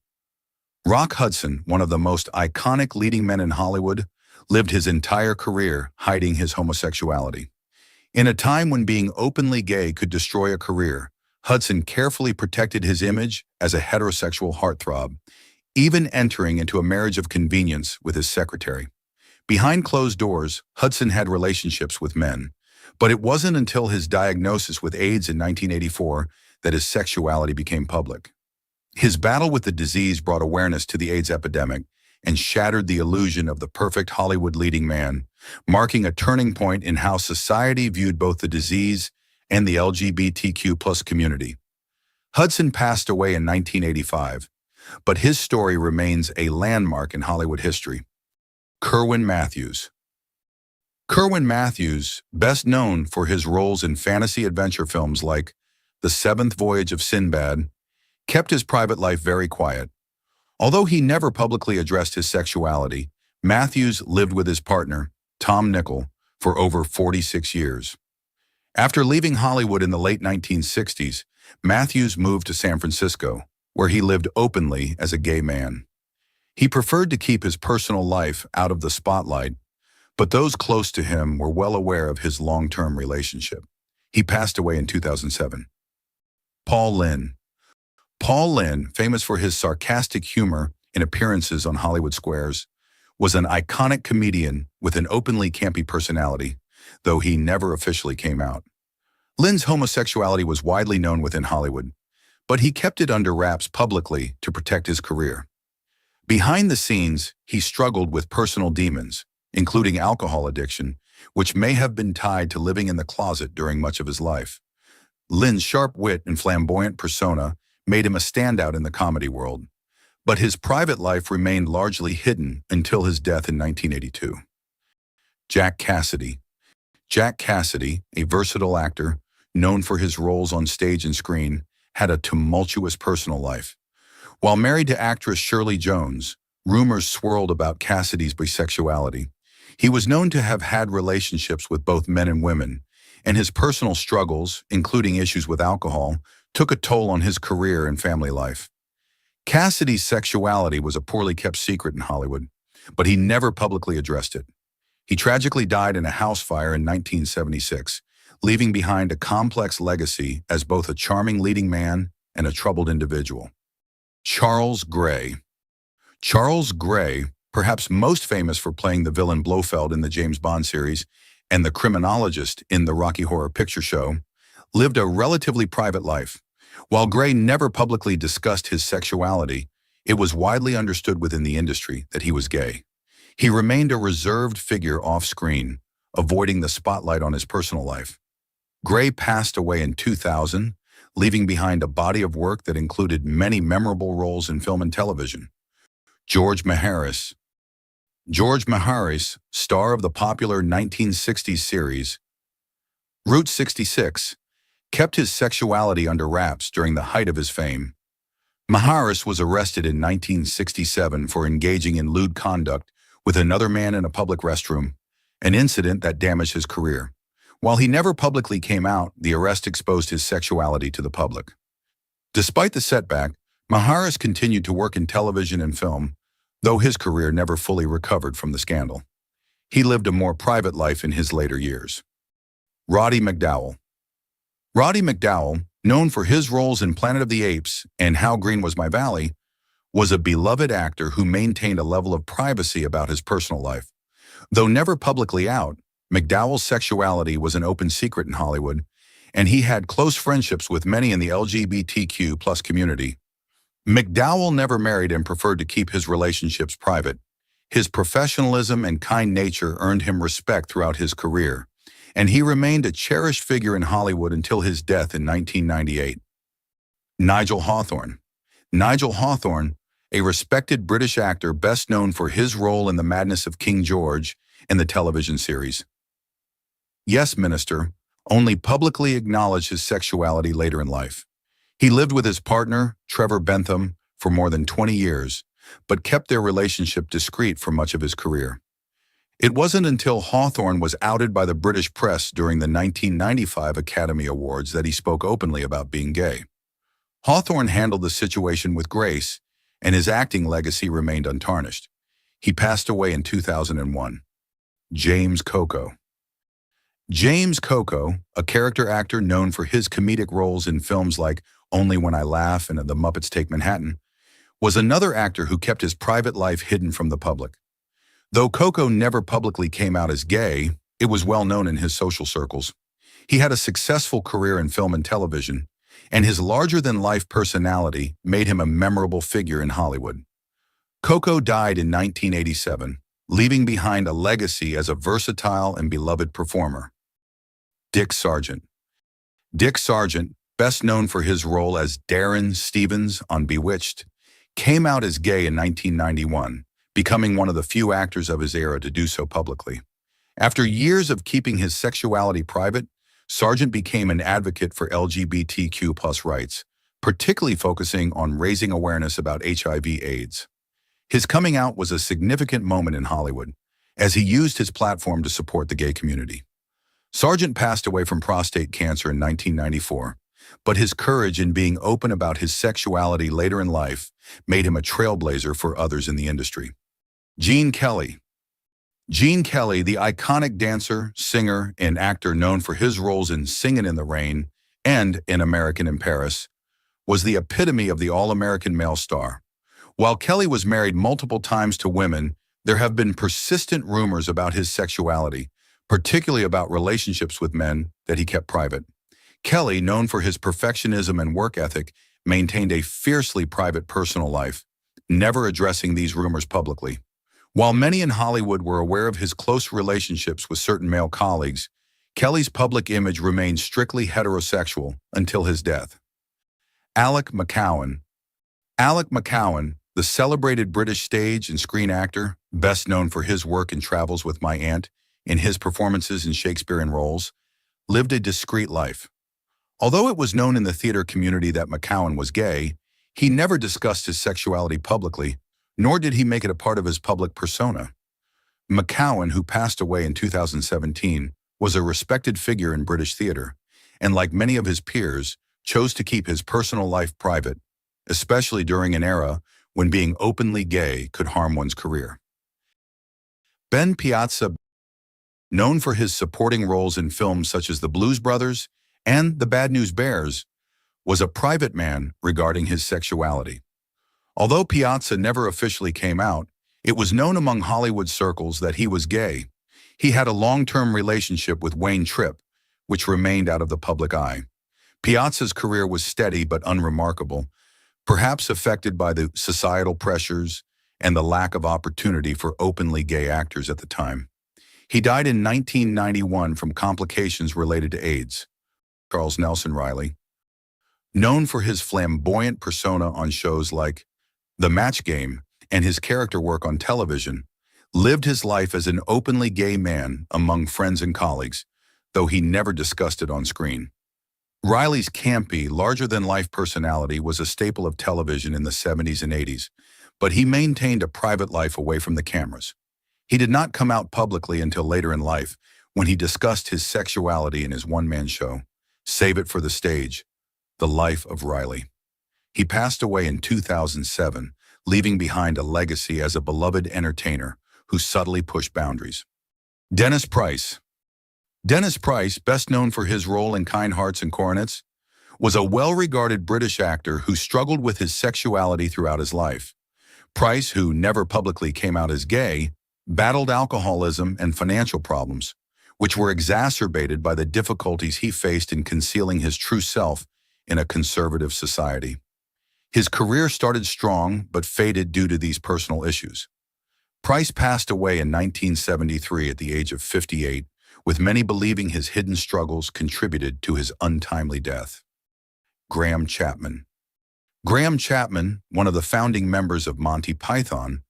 [SPEAKER 1] Rock Hudson, one of the most iconic leading men in Hollywood, lived his entire career hiding his homosexuality. In a time when being openly gay could destroy a career, Hudson carefully protected his image as a heterosexual heartthrob, even entering into a marriage of convenience with his secretary. Behind closed doors, Hudson had relationships with men, but it wasn't until his diagnosis with AIDS in 1984 that his sexuality became public. His battle with the disease brought awareness to the AIDS epidemic and shattered the illusion of the perfect Hollywood leading man, marking a turning point in how society viewed both the disease and the LGBTQ+ community. Hudson passed away in 1985, but his story remains a landmark in Hollywood history. Kerwin Matthews. Kerwin Matthews, best known for his roles in fantasy adventure films like The Seventh Voyage of Sinbad, kept his private life very quiet. Although he never publicly addressed his sexuality, Matthews lived with his partner, Tom Nichol, for over 46 years. After leaving Hollywood in the late 1960s, Matthews moved to San Francisco, where he lived openly as a gay man. He preferred to keep his personal life out of the spotlight, but those close to him were well aware of his long-term relationship. He passed away in 2007. Paul Lynde. Paul Lynde, famous for his sarcastic humor and appearances on Hollywood squares, was an iconic comedian with an openly campy personality, though he never officially came out. Lynde's homosexuality was widely known within Hollywood, but he kept it under wraps publicly to protect his career. Behind the scenes, he struggled with personal demons, including alcohol addiction, which may have been tied to living in the closet during much of his life. Lynde's sharp wit and flamboyant persona made him a standout in the comedy world, but his private life remained largely hidden until his death in 1982. Jack Cassidy. Jack Cassidy, a versatile actor known for his roles on stage and screen, had a tumultuous personal life. While married to actress Shirley Jones, rumors swirled about Cassidy's bisexuality. He was known to have had relationships with both men and women, and his personal struggles, including issues with alcohol, took a toll on his career and family life. Cassidy's sexuality was a poorly kept secret in Hollywood, but he never publicly addressed it. He tragically died in a house fire in 1976, leaving behind a complex legacy as both a charming leading man and a troubled individual. Charles Gray. Charles Gray, perhaps most famous for playing the villain Blofeld in the James Bond series and the criminologist in the Rocky Horror Picture Show, lived a relatively private life. While Gray never publicly discussed his sexuality, it was widely understood within the industry that he was gay. He remained a reserved figure off-screen, avoiding the spotlight on his personal life. Gray passed away in 2000, leaving behind a body of work that included many memorable roles in film and television. George Maharis. George Maharis, star of the popular 1960s series Route 66, kept his sexuality under wraps during the height of his fame. Maharis was arrested in 1967 for engaging in lewd conduct with another man in a public restroom, an incident that damaged his career. While he never publicly came out, the arrest exposed his sexuality to the public. Despite the setback, Maharis continued to work in television and film, though his career never fully recovered from the scandal. He lived a more private life in his later years. Rody McDowall. Rody McDowall, known for his roles in Planet of the Apes and How Green Was My Valley, was a beloved actor who maintained a level of privacy about his personal life. Though never publicly out, McDowall's sexuality was an open secret in Hollywood, and he had close friendships with many in the LGBTQ+ community. McDowall never married and preferred to keep his relationships private. His professionalism and kind nature earned him respect throughout his career, and he remained a cherished figure in Hollywood until his death in 1998. Nigel Hawthorne. Nigel Hawthorne, a respected British actor best known for his role in The Madness of King George and the television series Yes, Minister, only publicly acknowledged his sexuality later in life. He lived with his partner, Trevor Bentham, for more than 20 years, but kept their relationship discreet for much of his career. It wasn't until Hawthorne was outed by the British press during the 1995 Academy Awards that he spoke openly about being gay. Hawthorne handled the situation with grace, and his acting legacy remained untarnished. He passed away in 2001. James Coco. James Coco, a character actor known for his comedic roles in films like Only When I Laugh and The Muppets Take Manhattan, was another actor who kept his private life hidden from the public. Though Coco never publicly came out as gay, it was well known in his social circles. He had a successful career in film and television, and his larger-than-life personality made him a memorable figure in Hollywood. Coco died in 1987, leaving behind a legacy as a versatile and beloved performer. Dick Sargent. Dick Sargent, best known for his role as Darren Stevens on Bewitched, came out as gay in 1991, becoming one of the few actors of his era to do so publicly. After years of keeping his sexuality private, Sargent became an advocate for LGBTQ+ rights, particularly focusing on raising awareness about HIV/AIDS. His coming out was a significant moment in Hollywood, as he used his platform to support the gay community. Sargent passed away from prostate cancer in 1994, but his courage in being open about his sexuality later in life made him a trailblazer for others in the industry. Gene Kelly. Gene Kelly, the iconic dancer, singer, and actor known for his roles in Singin' in the Rain and in American in Paris, was the epitome of the all-American male star. While Kelly was married multiple times to women, there have been persistent rumors about his sexuality, particularly about relationships with men that he kept private. Kelly, known for his perfectionism and work ethic, maintained a fiercely private personal life, never addressing these rumors publicly. While many in Hollywood were aware of his close relationships with certain male colleagues, Kelly's public image remained strictly heterosexual until his death. Alec McCowen. Alec McCowen, the celebrated British stage and screen actor, best known for his work in Travels with My Aunt and his performances in Shakespearean roles, lived a discreet life. Although it was known in the theater community that McCowen was gay, he never discussed his sexuality publicly, nor did he make it a part of his public persona. McCowen, who passed away in 2017, was a respected figure in British theater, and like many of his peers, chose to keep his personal life private, especially during an era when being openly gay could harm one's career. Ben Piazza, known for his supporting roles in films such as The Blues Brothers and The Bad News Bears, was a private man regarding his sexuality. Although Piazza never officially came out, it was known among Hollywood circles that he was gay. He had a long-term relationship with Wayne Tripp, which remained out of the public eye. Piazza's career was steady but unremarkable, perhaps affected by the societal pressures and the lack of opportunity for openly gay actors at the time. He died in 1991 from complications related to AIDS. Charles Nelson Reilly, known for his flamboyant persona on shows like The Match Game and his character work on television, lived his life as an openly gay man among friends and colleagues, though he never discussed it on screen. Reilly's campy, larger-than-life personality was a staple of television in the 70s and 80s, but he maintained a private life away from the cameras. He did not come out publicly until later in life, when he discussed his sexuality in his one-man show, Save It for the Stage, The Life of Riley. He passed away in 2007, leaving behind a legacy as a beloved entertainer who subtly pushed boundaries. Dennis Price. Dennis Price, best known for his role in Kind Hearts and Coronets, was a well-regarded British actor who struggled with his sexuality throughout his life. Price, who never publicly came out as gay, battled alcoholism and financial problems, which were exacerbated by the difficulties he faced in concealing his true self in a conservative society. His career started strong but faded due to these personal issues. Price passed away in 1973 at the age of 58, with many believing his hidden struggles contributed to his untimely death. Graham Chapman. Graham Chapman, one of the founding members of Monty Python,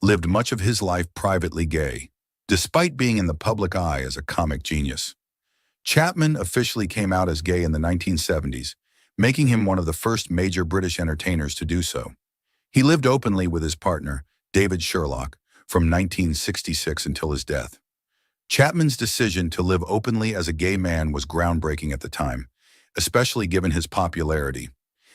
[SPEAKER 1] lived much of his life privately gay, despite being in the public eye as a comic genius. Chapman officially came out as gay in the 1970s, making him one of the first major British entertainers to do so. He lived openly with his partner, David Sherlock, from 1966 until his death. Chapman's decision to live openly as a gay man was groundbreaking at the time, especially given his popularity.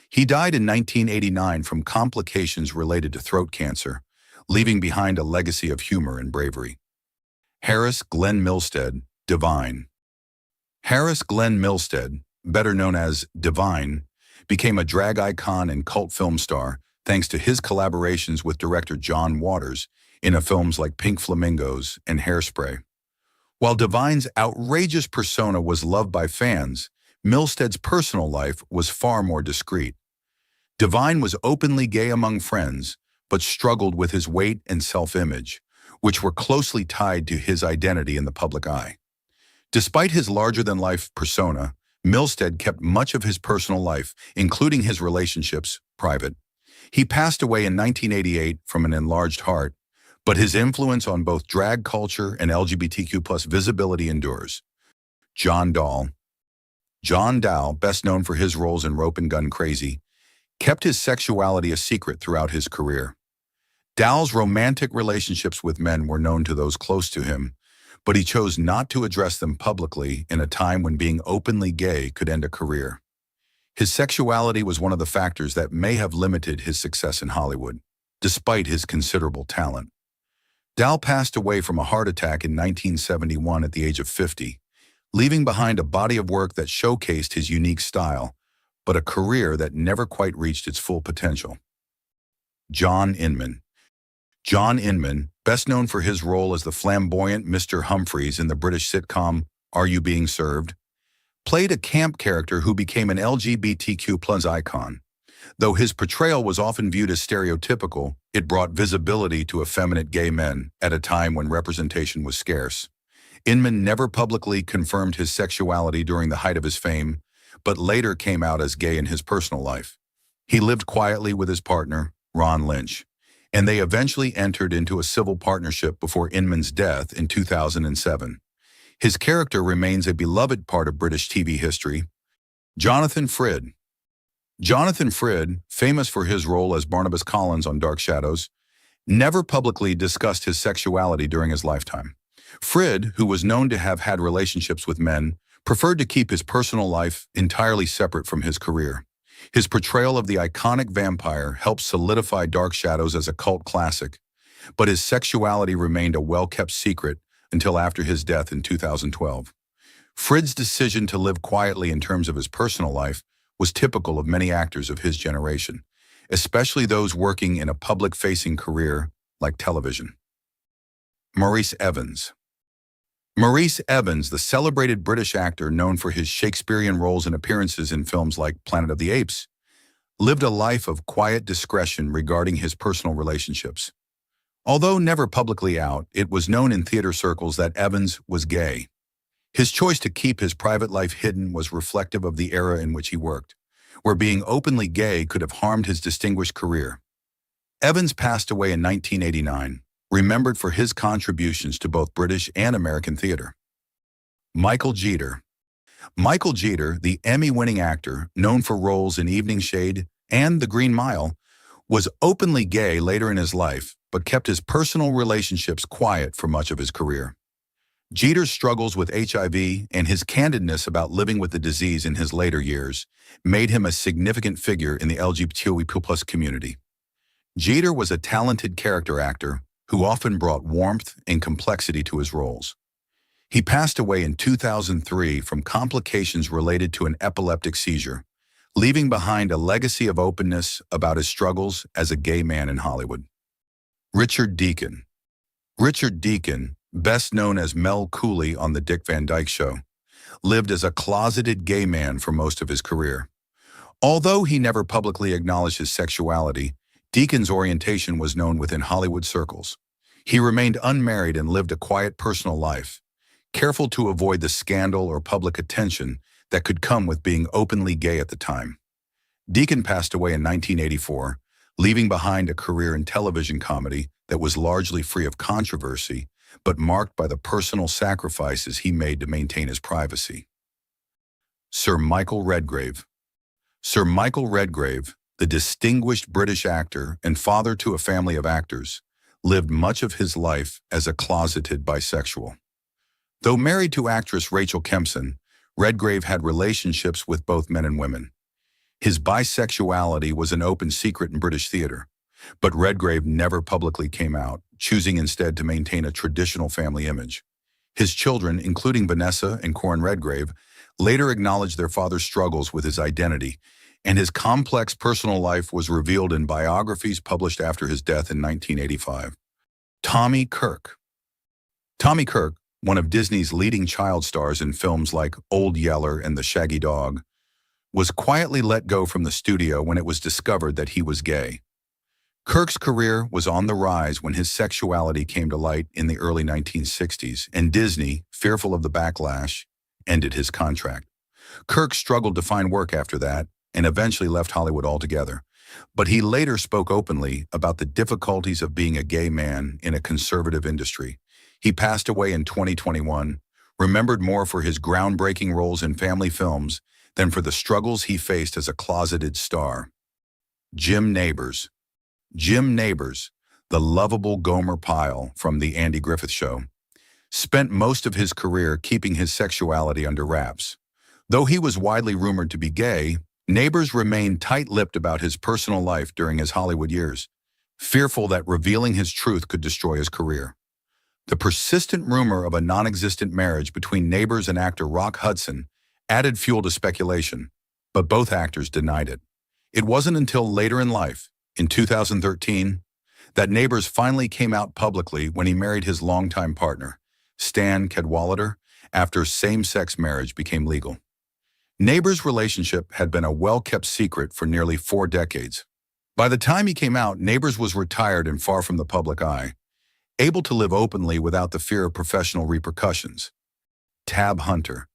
[SPEAKER 1] He died in 1989 from complications related to throat cancer, leaving behind a legacy of humor and bravery. Harris Glenn Milstead, Divine. Harris Glenn Milstead, better known as Divine, became a drag icon and cult film star thanks to his collaborations with director John Waters in films like Pink Flamingos and Hairspray. While Divine's outrageous persona was loved by fans, Milstead's personal life was far more discreet. Divine was openly gay among friends, but struggled with his weight and self-image, which were closely tied to his identity in the public eye. Despite his larger-than-life persona, Milstead kept much of his personal life, including his relationships, private. He passed away in 1988 from an enlarged heart, but his influence on both drag culture and LGBTQ+ visibility endures. John Dahl. John Dahl, best known for his roles in Rope and Gun Crazy, kept his sexuality a secret throughout his career. Dahl's romantic relationships with men were known to those close to him, but he chose not to address them publicly in a time when being openly gay could end a career. His sexuality was one of the factors that may have limited his success in Hollywood, despite his considerable talent. Dahl passed away from a heart attack in 1971 at the age of 50, leaving behind a body of work that showcased his unique style, but a career that never quite reached its full potential. John Inman. John Inman, best known for his role as the flamboyant Mr. Humphreys in the British sitcom Are You Being Served?, played a camp character who became an LGBTQ+ icon. Though his portrayal was often viewed as stereotypical, it brought visibility to effeminate gay men at a time when representation was scarce. Inman never publicly confirmed his sexuality during the height of his fame, but later came out as gay in his personal life. He lived quietly with his partner, Ron Lynch, and they eventually entered into a civil partnership before Inman's death in 2007. His character remains a beloved part of British TV history. Jonathan Frid. Jonathan Frid, famous for his role as Barnabas Collins on Dark Shadows, never publicly discussed his sexuality during his lifetime. Frid, who was known to have had relationships with men, preferred to keep his personal life entirely separate from his career. His portrayal of the iconic vampire helped solidify Dark Shadows as a cult classic, but his sexuality remained a well-kept secret until after his death in 2012. Frid's decision to live quietly in terms of his personal life was typical of many actors of his generation, especially those working in a public-facing career like television. Maurice Evans. Maurice Evans, the celebrated British actor known for his Shakespearean roles and appearances in films like Planet of the Apes, lived a life of quiet discretion regarding his personal relationships. Although never publicly out, it was known in theater circles that Evans was gay. His choice to keep his private life hidden was reflective of the era in which he worked, where being openly gay could have harmed his distinguished career. Evans passed away in 1989, remembered for his contributions to both British and American theater. Michael Jeter. Michael Jeter, the Emmy-winning actor known for roles in Evening Shade and The Green Mile, was openly gay later in his life, but kept his personal relationships quiet for much of his career. Jeter's struggles with HIV and his candidness about living with the disease in his later years made him a significant figure in the LGBTQ+ community. Jeter was a talented character actor who often brought warmth and complexity to his roles. He passed away in 2003 from complications related to an epileptic seizure, leaving behind a legacy of openness about his struggles as a gay man in Hollywood. Richard Deacon. Richard Deacon, best known as Mel Cooley on The Dick Van Dyke Show, lived as a closeted gay man for most of his career. Although he never publicly acknowledged his sexuality, Deacon's orientation was known within Hollywood circles. He remained unmarried and lived a quiet personal life, careful to avoid the scandal or public attention that could come with being openly gay at the time. Deacon passed away in 1984, leaving behind a career in television comedy that was largely free of controversy, but marked by the personal sacrifices he made to maintain his privacy. Sir Michael Redgrave. Sir Michael Redgrave, the distinguished British actor and father to a family of actors, lived much of his life as a closeted bisexual. Though married to actress Rachel Kempson, Redgrave had relationships with both men and women. His bisexuality was an open secret in British theater, but Redgrave never publicly came out, choosing instead to maintain a traditional family image. His children, including Vanessa and Kerwin Redgrave, later acknowledged their father's struggles with his identity, and his complex personal life was revealed in biographies published after his death in 1985. Tommy Kirk. Tommy Kirk, one of Disney's leading child stars in films like Old Yeller and The Shaggy Dog, was quietly let go from the studio when it was discovered that he was gay. Kirk's career was on the rise when his sexuality came to light in the early 1960s, and Disney, fearful of the backlash, ended his contract. Kirk struggled to find work after that and eventually left Hollywood altogether, but he later spoke openly about the difficulties of being a gay man in a conservative industry. He passed away in 2021, remembered more for his groundbreaking roles in family films than for the struggles he faced as a closeted star. Jim Nabors. Jim Nabors, the lovable Gomer Pyle from The Andy Griffith Show, spent most of his career keeping his sexuality under wraps. Though he was widely rumored to be gay, Nabors remained tight-lipped about his personal life during his Hollywood years, fearful that revealing his truth could destroy his career. The persistent rumor of a non-existent marriage between Nabors and actor Rock Hudson added fuel to speculation, but both actors denied it. It wasn't until later in life, in 2013, that Nabors finally came out publicly when he married his longtime partner, Stan Cadwallader, after same-sex marriage became legal. Nabors' relationship had been a well-kept secret for nearly 4 decades. By the time he came out, Nabors was retired and far from the public eye, able to live openly without the fear of professional repercussions. Tab Hunter.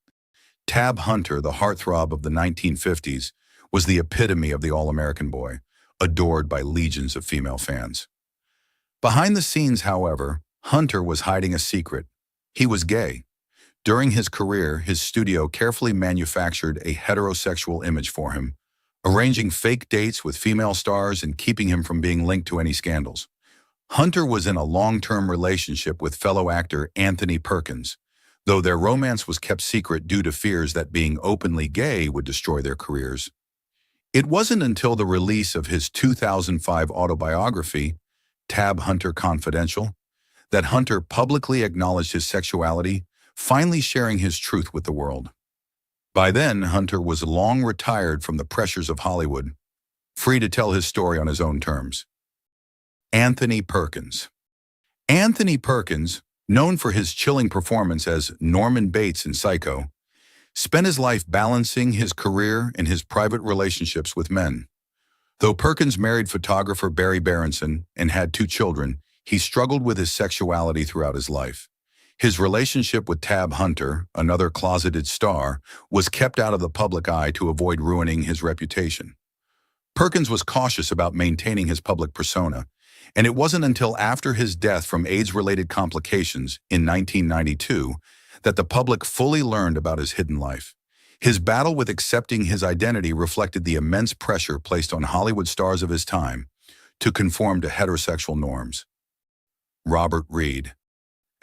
[SPEAKER 1] Tab Hunter, the heartthrob of the 1950s, was the epitome of the all-American boy, adored by legions of female fans. Behind the scenes, however, Hunter was hiding a secret. He was gay. During his career, his studio carefully manufactured a heterosexual image for him, arranging fake dates with female stars and keeping him from being linked to any scandals. Hunter was in a long-term relationship with fellow actor Anthony Perkins, though their romance was kept secret due to fears that being openly gay would destroy their careers. It wasn't until the release of his 2005 autobiography, Tab Hunter Confidential, that Hunter publicly acknowledged his sexuality, finally sharing his truth with the world. By then, Hunter was long retired from the pressures of Hollywood, free to tell his story on his own terms. Anthony Perkins. Anthony Perkins, known for his chilling performance as Norman Bates in Psycho, spent his life balancing his career and his private relationships with men. Though Perkins married photographer Barry Berenson and had 2 children, he struggled with his sexuality throughout his life. His relationship with Tab Hunter, another closeted star, was kept out of the public eye to avoid ruining his reputation. Perkins was cautious about maintaining his public persona, and it wasn't until after his death from AIDS-related complications in 1992 that the public fully learned about his hidden life. His battle with accepting his identity reflected the immense pressure placed on Hollywood stars of his time to conform to heterosexual norms. Robert Reed.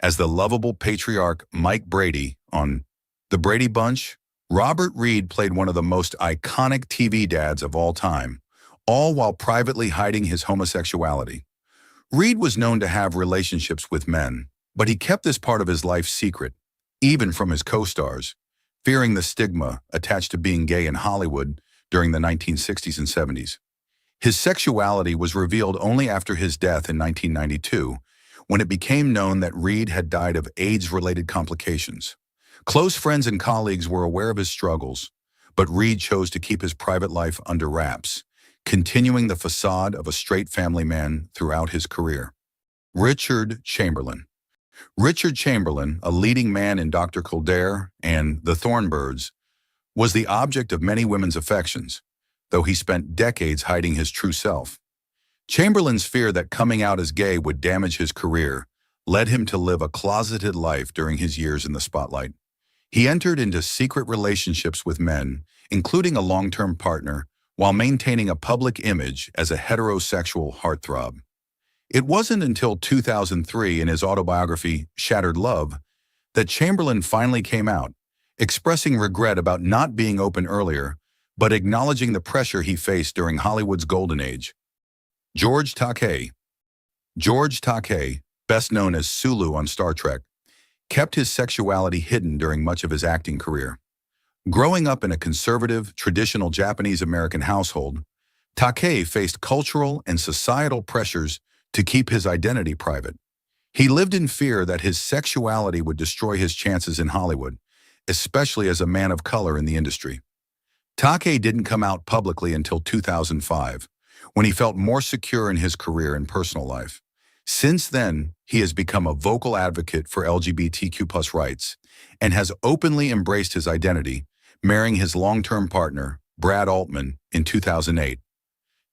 [SPEAKER 1] As the lovable patriarch Mike Brady on The Brady Bunch, Robert Reed played one of the most iconic TV dads of all time, all while privately hiding his homosexuality. Reed was known to have relationships with men, but he kept this part of his life secret, even from his co-stars, fearing the stigma attached to being gay in Hollywood during the 1960s and 70s. His sexuality was revealed only after his death in 1992, when it became known that Reed had died of AIDS-related complications. Close friends and colleagues were aware of his struggles, but Reed chose to keep his private life under wraps, continuing the facade of a straight family man throughout his career. Richard Chamberlain. Richard Chamberlain, a leading man in Dr. Kildare and The Thornbirds, was the object of many women's affections, though he spent decades hiding his true self. Chamberlain's fear that coming out as gay would damage his career led him to live a closeted life during his years in the spotlight. He entered into secret relationships with men, including a long-term partner, while maintaining a public image as a heterosexual heartthrob. It wasn't until 2003 in his autobiography, Shattered Love, that Chamberlain finally came out, expressing regret about not being open earlier, but acknowledging the pressure he faced during Hollywood's golden age. George Takei. George Takei, best known as Sulu on Star Trek, kept his sexuality hidden during much of his acting career. Growing up in a conservative, traditional Japanese-American household, Takei faced cultural and societal pressures to keep his identity private. He lived in fear that his sexuality would destroy his chances in Hollywood, especially as a man of color in the industry. Takei didn't come out publicly until 2005, when he felt more secure in his career and personal life. Since then, he has become a vocal advocate for LGBTQ+ rights and has openly embraced his identity, marrying his long-term partner, Brad Altman, in 2008.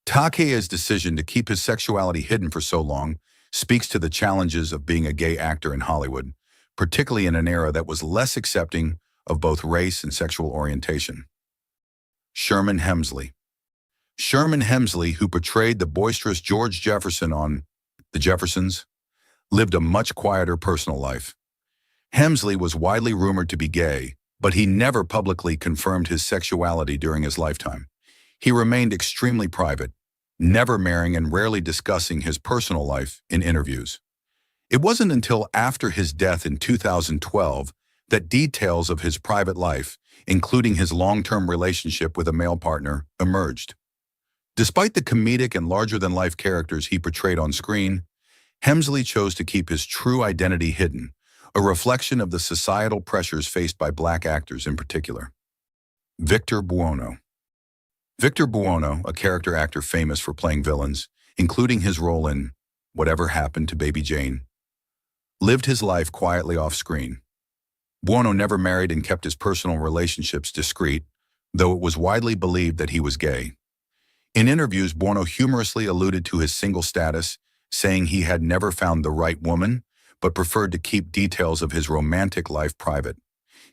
[SPEAKER 1] Takei's decision to keep his sexuality hidden for so long speaks to the challenges of being a gay actor in Hollywood, particularly in an era that was less accepting of both race and sexual orientation. Sherman Hemsley. Sherman Hemsley, who portrayed the boisterous George Jefferson on The Jeffersons, lived a much quieter personal life. Hemsley was widely rumored to be gay, but he never publicly confirmed his sexuality during his lifetime. He remained extremely private, never marrying and rarely discussing his personal life in interviews. It wasn't until after his death in 2012 that details of his private life, including his long-term relationship with a male partner, emerged. Despite the comedic and larger-than-life characters he portrayed on screen, Hemsley chose to keep his true identity hidden, a reflection of the societal pressures faced by black actors in particular. Victor Buono. Victor Buono, a character actor famous for playing villains, including his role in Whatever Happened to Baby Jane, lived his life quietly off-screen. Buono never married and kept his personal relationships discreet, though it was widely believed that he was gay. In interviews, Buono humorously alluded to his single status, saying he had never found the right woman, but preferred to keep details of his romantic life private.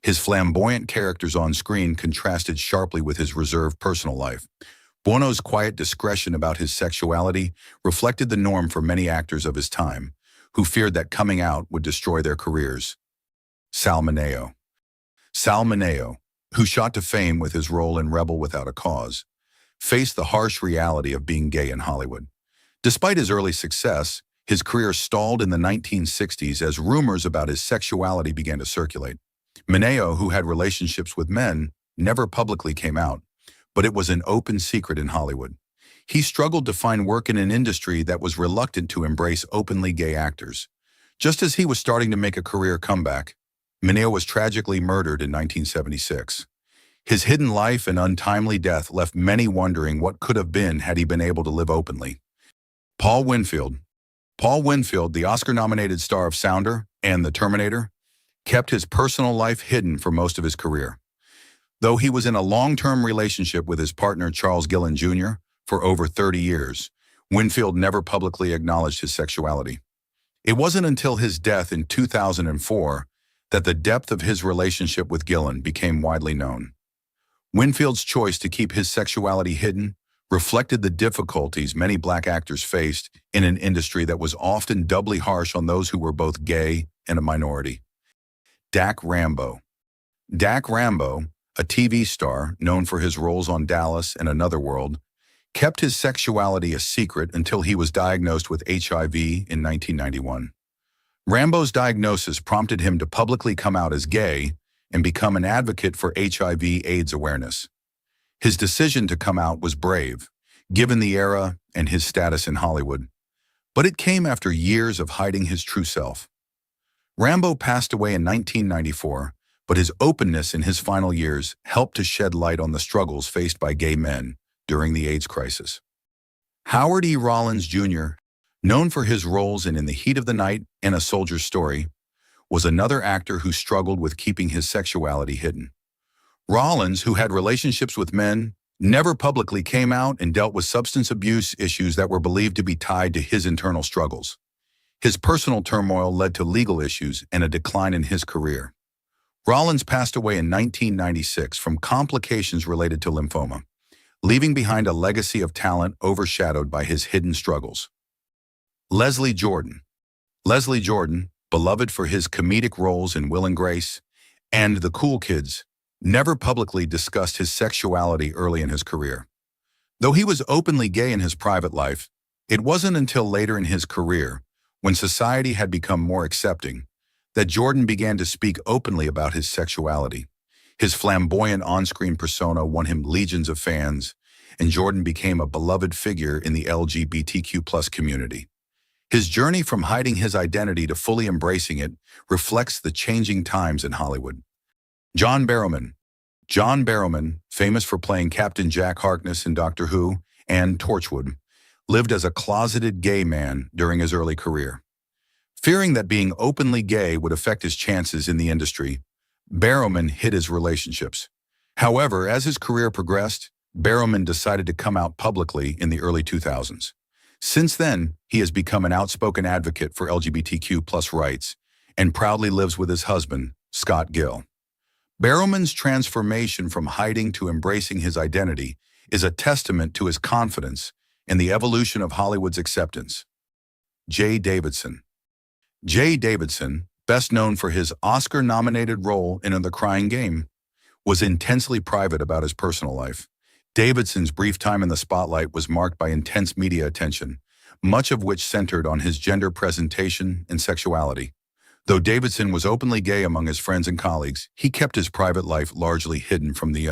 [SPEAKER 1] His flamboyant characters on screen contrasted sharply with his reserved personal life. Buono's quiet discretion about his sexuality reflected the norm for many actors of his time, who feared that coming out would destroy their careers. Sal Mineo. Sal Mineo, who shot to fame with his role in Rebel Without a Cause, faced the harsh reality of being gay in Hollywood. Despite his early success, his career stalled in the 1960s as rumors about his sexuality began to circulate. Mineo, who had relationships with men, never publicly came out, but it was an open secret in Hollywood. He struggled to find work in an industry that was reluctant to embrace openly gay actors. Just as he was starting to make a career comeback, Mineo was tragically murdered in 1976. His hidden life and untimely death left many wondering what could have been had he been able to live openly. Paul Winfield. Paul Winfield, the Oscar-nominated star of Sounder and The Terminator, kept his personal life hidden for most of his career. Though he was in a long-term relationship with his partner Charles Gillen Jr. for over 30 years, Winfield never publicly acknowledged his sexuality. It wasn't until his death in 2004 that the depth of his relationship with Gillen became widely known. Winfield's choice to keep his sexuality hidden reflected the difficulties many black actors faced in an industry that was often doubly harsh on those who were both gay and a minority. Dak Rambo. Dak Rambo, a TV star known for his roles on Dallas and Another World, kept his sexuality a secret until he was diagnosed with HIV in 1991. Rambo's diagnosis prompted him to publicly come out as gay and become an advocate for HIV/AIDS awareness. His decision to come out was brave, given the era and his status in Hollywood, but it came after years of hiding his true self. Rambo passed away in 1994, but his openness in his final years helped to shed light on the struggles faced by gay men during the AIDS crisis. Howard E. Rollins, Jr., known for his roles in the Heat of the Night and A Soldier's Story, was another actor who struggled with keeping his sexuality hidden. Rollins, who had relationships with men, never publicly came out and dealt with substance abuse issues that were believed to be tied to his internal struggles. His personal turmoil led to legal issues and a decline in his career. Rollins passed away in 1996 from complications related to lymphoma, leaving behind a legacy of talent overshadowed by his hidden struggles. Leslie Jordan. Leslie Jordan, beloved for his comedic roles in Will and Grace and The Cool Kids, never publicly discussed his sexuality early in his career. Though he was openly gay in his private life, it wasn't until later in his career, when society had become more accepting, that Jordan began to speak openly about his sexuality. His flamboyant on-screen persona won him legions of fans, and Jordan became a beloved figure in the LGBTQ+ community. His journey from hiding his identity to fully embracing it reflects the changing times in Hollywood. John Barrowman. John Barrowman, famous for playing Captain Jack Harkness in Doctor Who and Torchwood, lived as a closeted gay man during his early career. Fearing that being openly gay would affect his chances in the industry, Barrowman hid his relationships. However, as his career progressed, Barrowman decided to come out publicly in the early 2000s. Since then, he has become an outspoken advocate for LGBTQ+ rights and proudly lives with his husband, Scott Gill. Barrowman's transformation from hiding to embracing his identity is a testament to his confidence in the evolution of Hollywood's acceptance. Jay Davidson. Jay Davidson, best known for his Oscar-nominated role in The Crying Game, was intensely private about his personal life. Davidson's brief time in the spotlight was marked by intense media attention, much of which centered on his gender presentation and sexuality. Though Davidson was openly gay among his friends and colleagues, he kept his private life largely hidden from the